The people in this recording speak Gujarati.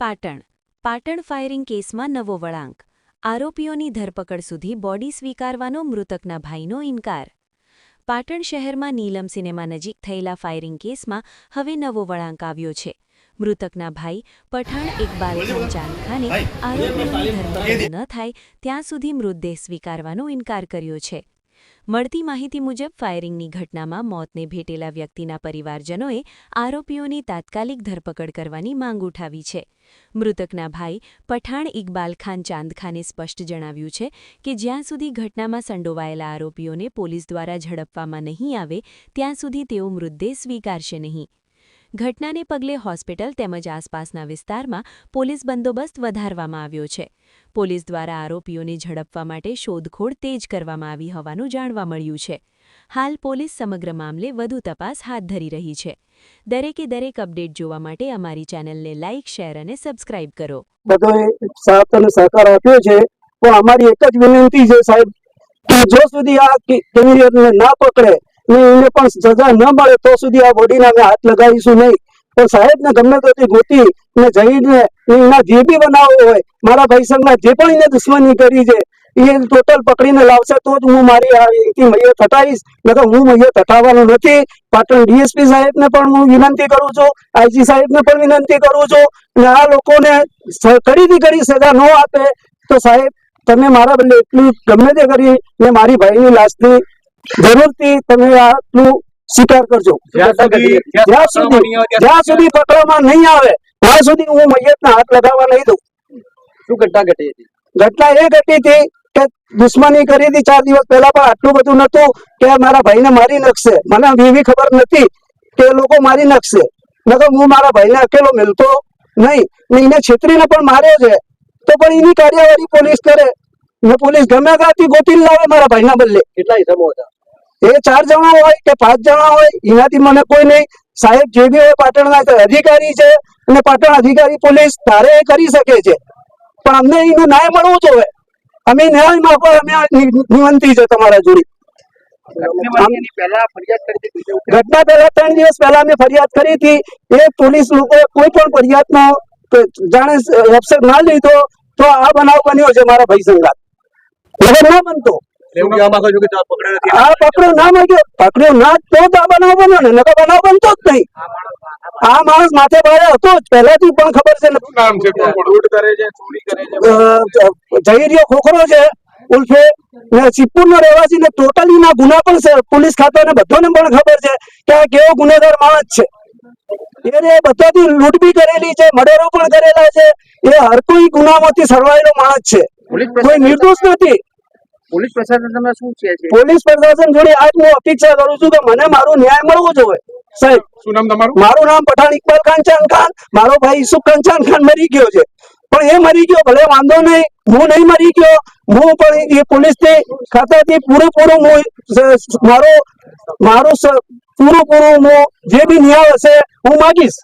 પાટણ ફાયરિંગ કેસમાં નવો વળાંક. આરોપીઓની ધરપકડ સુધી બોડી સ્વીકારવાનો મૃતકના ભાઈનો ઇનકાર. પાટણ શહેરમાં નીલમ સિનેમા નજીક થયેલા ફાયરિંગ કેસમાં હવે નવો વળાંક આવ્યો છે. મૃતકના ભાઈ પઠાણ ઇકબાલ ખાન ચાંદખાને આરોપીઓની ધરપકડ ન થાય ત્યાં સુધી મૃતદેહ સ્વીકારવાનો ઇનકાર કર્યો છે. મળતી માહિતી મુજબ ફાયરિંગની ઘટનામાં મોતને ભેટેલા વ્યક્તિના પરિવારજનોએ આરોપીઓની તાત્કાલિક ધરપકડ કરવાની માંગ ઉઠાવી છે. મૃતકના ભાઈ પઠાણ ઇકબાલ ખાન ચાંદખાને સ્પષ્ટ જણાવ્યું છે કે જ્યાં સુધી ઘટનામાં સંડોવાયેલા આરોપીઓને પોલીસ દ્વારા ઝડપવામાં નહીં આવે ત્યાં સુધી તેઓ મૃતદેહ સ્વીકારશે નહીં. ઘટનાને પગલે હોસ્પિટલ તેમજ આસપાસના વિસ્તારમાં પોલીસ બંદોબસ્ત વધારવામાં આવ્યો છે. પોલીસ દ્વારા આરોપીઓને ઝડપવા માટે શોધખોળ તેજ કરવામાં આવી હોવાનું જાણવા મળ્યું છે. હાલ પોલીસ સમગ્ર મામલે વધુ તપાસ હાથ ધરી રહી છે. દરેક અપડેટ જોવા માટે અમારી ચેનલને લાઇક, શેર અને સબસ્ક્રાઇબ કરો. બધોએ સાથ અને સહકાર આપ્યો છે, પણ અમારી એક જ વિનંતી છે સાહેબ કે જો સુધી આ કેમિયરને ના પકડે ને એને પણ સજા ન મળે તો સુધી આ બોડીને અમે હાથ લગાવીશું નહીં. પણ સાહેબને ગમે ત્યાંથી ગોતી ને જઈને એના જે બી બનાવો હોય, મારા ભાઈ સંગના જે પણ એને દુશ્મની કરી છે એ ટોટલ પકડીને લાવશે તો જ હું મારી અહીંથી મૈયત હટાવીશ, નકર હું મૈયત હટાવવાનો નથી. પાટણ ડીએસપી સાહેબને પણ હું વિનંતી કરું છું, આઈજી સાહેબને પણ વિનંતી કરું છું અને આ લોકોને કડી સજા ન આપે તો સાહેબ તમે મારા બદલે એટલું ગમે તે કરી ને મારી ભાઈની લાશની જરૂરથી તમે આટલું સ્વીકાર કરજો. જ્યાં સુધી પકડવામાં નહીં આવે ત્યાં સુધી હું મૈયતના હાથ લગાવવા નહીં દઉં. શું ઘટના ઘટી હતી? ઘટના એ ઘટી હતી કે દુશ્મની કરી હતી 4 દિવસ પહેલા, પણ આટલું બધું નતું કે મારા ભાઈને મારી નાખશે. મને એવી ખબર નથી કે એ લોકો મારી નાખશે, નકર હું મારા ભાઈને અકેલો મિલતો નહીં. ને એને છેતરીને પણ માર્યો છે તો પણ એની કાર્યવાહી પોલીસ કરે ને પોલીસ ગમે ત્યાંથી ગોતી લાવે મારા ભાઈના બદલે. કેટલા ઇસમો હતા? એ 4 જણા હોય કે 5 જણા હોય એનાથી મને કોઈ નહીં. સાહેબ જે બી હોય પાટણના અધિકારી છે અને પાટણ અધિકારી પોલીસ ધારે કરી શકે છે, પણ અમને એનું ન્યાય મળવું જોઈએ. અમે ન્યાય માંગો, અમે વિનંતી છે તમારા જોડે. ઘટના પહેલા 3 દિવસ પહેલા અમે ફરિયાદ કરી હતી. એ પોલીસ લોકો કોઈ પણ ફરિયાદનો જાણે એક્શન ના લીધો તો આ બનાવ બન્યો છે મારા ભાઈ સંગાત. નગર ના બનતો પકડ્યો ના માંગ્યો, પકડ્યો ના તો આ બનાવ બન્યો ને, નકર બનાવ બનતો જ નહીં. આ માણસ માથે ભારે હતો જ પહેલાથી પણ ખબર છે. જહીરિયો ખોખરો છે ઉલ્ફે સિદ્ધપુર નો રહેવાસી ને ટોટલી ના ગુના પણ છે. પોલીસ ખાતાને બધાને પણ ખબર છે કે આ કેવો ગુનેગાર માણસ છે. એને બધાથી લૂંટ બી કરેલી છે, મર્ડરો પણ કરેલા છે. એ હર કોઈ ગુનામાંથી સળવાયેલો માણસ છે, કોઈ નિર્દોષ નથી. પોલીસ પ્રશાસન તમે શું છે? પોલીસ પ્રશાસન જોડે આજ હું અપેક્ષા કરું છું કે મને મારું ન્યાય મળવો જોઈએ. સાહેબ શું નામ તમારું? મારું નામ પઠાણ ઇકબાલ ખાન ચાંદખાન. મારો ભાઈ યુસુફ ખાન ચાંદખાન મરી ગયો છે, પણ એ મરી ગયો ભલે વાંધો નહીં, હું નહીં મરી ગયો. હું પણ એ પોલીસ ખાતાથી પૂરેપૂરું મારું પૂરેપૂરું હું જે બી ન્યાય હશે હું માગીશ.